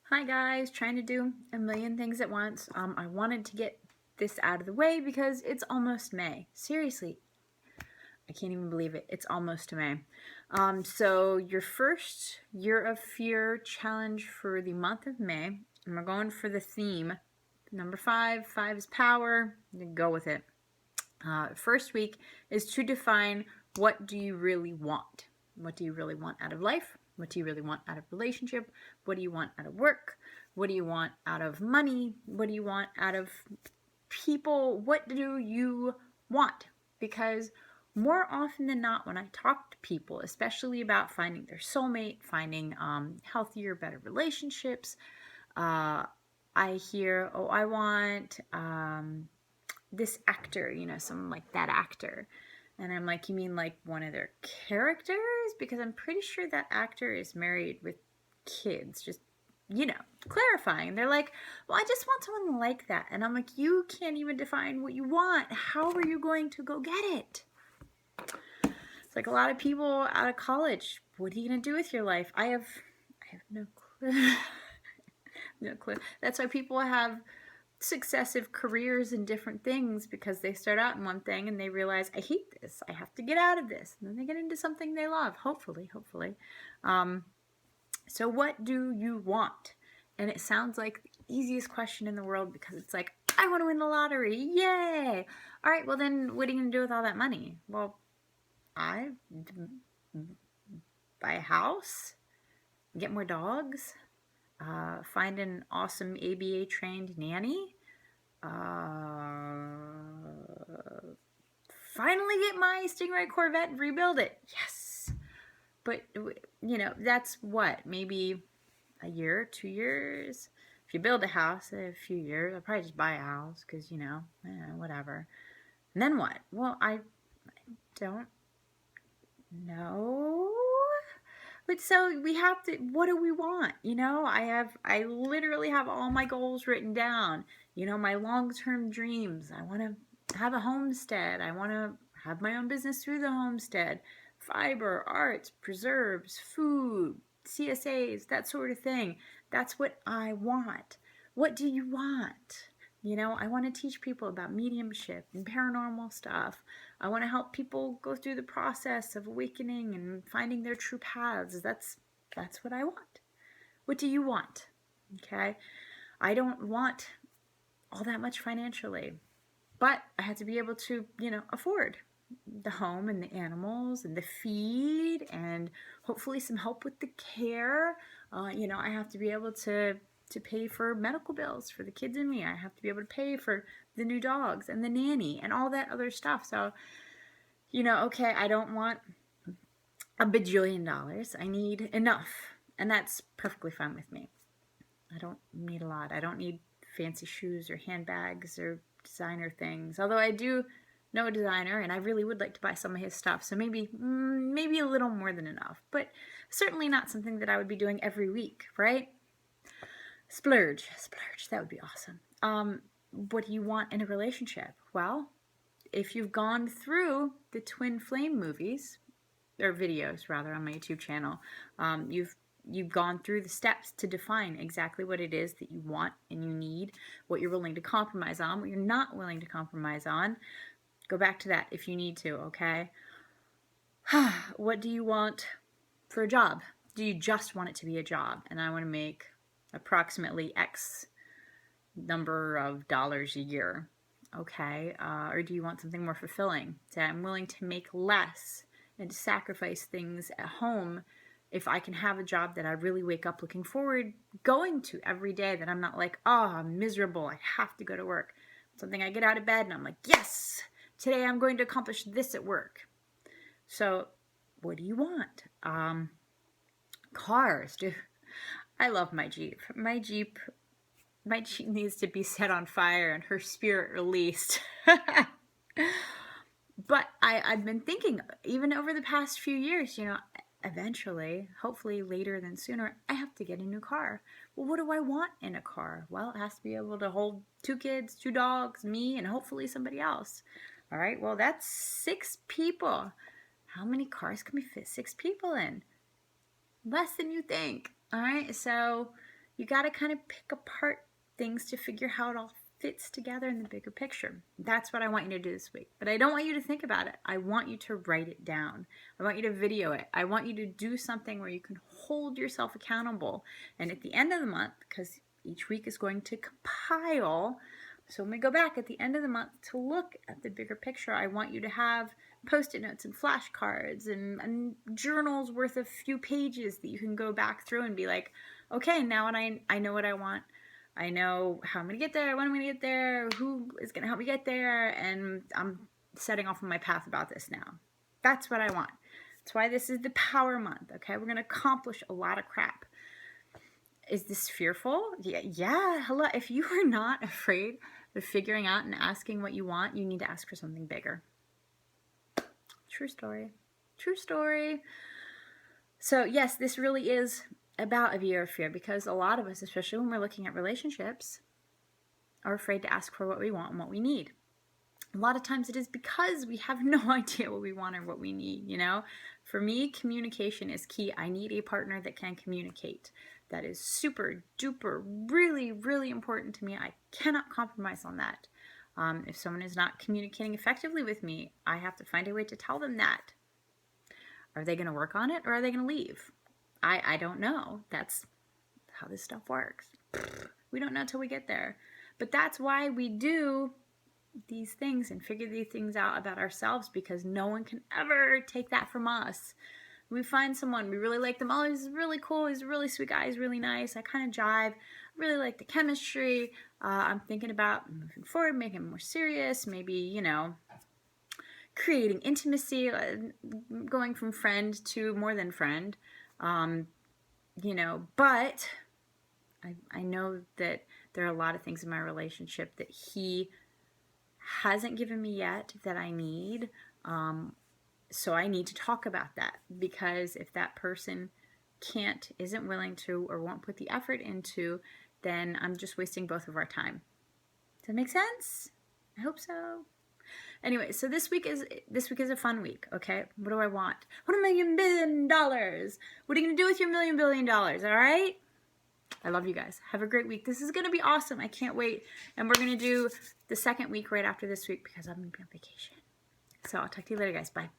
Hi guys, trying to do a million things at once. I wanted to get this out of the way because it's almost May. Seriously, I can't even believe it. It's almost May. So your first Year of Fear challenge for the month of May, and we're going for the theme. Number 5, 5 is power. Go with it. First week is to define, what do you really want? What do you really want out of life? What do you really want out of relationship? What do you want out of work? What do you want out of money? What do you want out of people? What do you want? Because more often than not, when I talk to people, especially about finding their soulmate, finding healthier, better relationships, I hear, oh, I want this actor, someone like that actor. And I'm like, you mean like one of their characters? Because I'm pretty sure that actor is married with kids. Just, clarifying. They're like, well, I just want someone like that. And I'm like, you can't even define what you want. How are you going to go get it? It's like a lot of people out of college. What are you going to do with your life? I have no clue. No clue. That's why people have successive careers in different things, because they start out in one thing and they realize, I hate this, I have to get out of this, and then they get into something they love, hopefully. So what do you want? And it sounds like the easiest question in the world, because it's like, I want to win the lottery, yay! All right, well then what are you going to do with all that money? Well, I buy a house, get more dogs, find an awesome ABA trained nanny, finally get my Stingray Corvette and rebuild it. Yes. But, that's what, maybe a year, 2 years. If you build a house in a few years, I'll probably just buy a house because, whatever. And then what? Well, I don't know. But so we have to, what do we want? I literally have all my goals written down. My long-term dreams. I want to have a homestead. I want to have my own business through the homestead. Fiber, arts, preserves, food, CSAs, that sort of thing. That's what I want. What do you want? I want to teach people about mediumship and paranormal stuff. I want to help people go through the process of awakening and finding their true paths. That's what I want. What do you want? Okay? I don't want all that much financially, but I have to be able to, afford the home and the animals and the feed and hopefully some help with the care. I have to be able to pay for medical bills for the kids and me. I have to be able to pay for the new dogs and the nanny and all that other stuff. So, okay, I don't want a bajillion dollars. I need enough. And that's perfectly fine with me. I don't need a lot. I don't need fancy shoes or handbags or designer things. Although I do know a designer and I really would like to buy some of his stuff. So maybe a little more than enough. But certainly not something that I would be doing every week, right? Splurge, that would be awesome. What do you want in a relationship? Well, if you've gone through the twin flame movies, or videos rather, on my YouTube channel, you've gone through the steps to define exactly what it is that you want and you need, what you're willing to compromise on, what you're not willing to compromise on. Go back to that if you need to, okay? What do you want for a job? Do you just want it to be a job? And I want to make approximately X number of dollars a year, okay? Or do you want something more fulfilling? Say, I'm willing to make less and to sacrifice things at home if I can have a job that I really wake up looking forward going to every day, that I'm not like, oh, I'm miserable, I have to go to work. Something I get out of bed and I'm like, yes, today I'm going to accomplish this at work. So what do you want? Cars. I love my Jeep. My Jeep needs to be set on fire and her spirit released. But I've been thinking, even over the past few years, eventually, hopefully later than sooner, I have to get a new car. Well, what do I want in a car? Well, it has to be able to hold 2 kids, 2 dogs, me, and hopefully somebody else. All right, well, that's 6 people. How many cars can we fit 6 people in? Less than you think. All right, so you got to kind of pick apart things to figure how it all fits together in the bigger picture. That's what I want you to do this week. But I don't want you to think about it. I want you to write it down. I want you to video it. I want you to do something where you can hold yourself accountable. And at the end of the month, because each week is going to compile, so when we go back at the end of the month to look at the bigger picture, I want you to have Post-it notes and flashcards and journals worth a few pages that you can go back through and be like, okay, now I know what I want. I know how I'm going to get there, when I'm going to get there, who is going to help me get there, and I'm setting off on my path about this now. That's what I want. That's why this is the power month, okay? We're going to accomplish a lot of crap. Is this fearful? Yeah. Hello. If you are not afraid of figuring out and asking what you want, you need to ask for something bigger. True story. True story. So yes, this really is about a year of fear, because a lot of us, especially when we're looking at relationships, are afraid to ask for what we want and what we need. A lot of times it is because we have no idea what we want or what we need, you know? For me, communication is key. I need a partner that can communicate. That is super duper, really, really important to me. I cannot compromise on that. If someone is not communicating effectively with me, I have to find a way to tell them that. Are they going to work on it, or are they going to leave? I don't know. That's how this stuff works. We don't know till we get there. But that's why we do these things and figure these things out about ourselves, because no one can ever take that from us. We find someone, we really like them. Oh, he's really cool. He's a really sweet guy. He's really nice. I kind of jive. I really like the chemistry. I'm thinking about moving forward, making it more serious. Maybe, you know, creating intimacy, going from friend to more than friend. You know, but I know that there are a lot of things in my relationship that he hasn't given me yet that I need. So I need to talk about that, because if that person isn't willing to, or won't put the effort into, then I'm just wasting both of our time. Does that make sense? I hope so. Anyway, so this week is a fun week, okay? What do I want? I want $1 million billion. What are you going to do with your $1 billion billion, all right? I love you guys. Have a great week. This is going to be awesome. I can't wait. And we're going to do the second week right after this week, because I'm going to be on vacation. So I'll talk to you later, guys. Bye.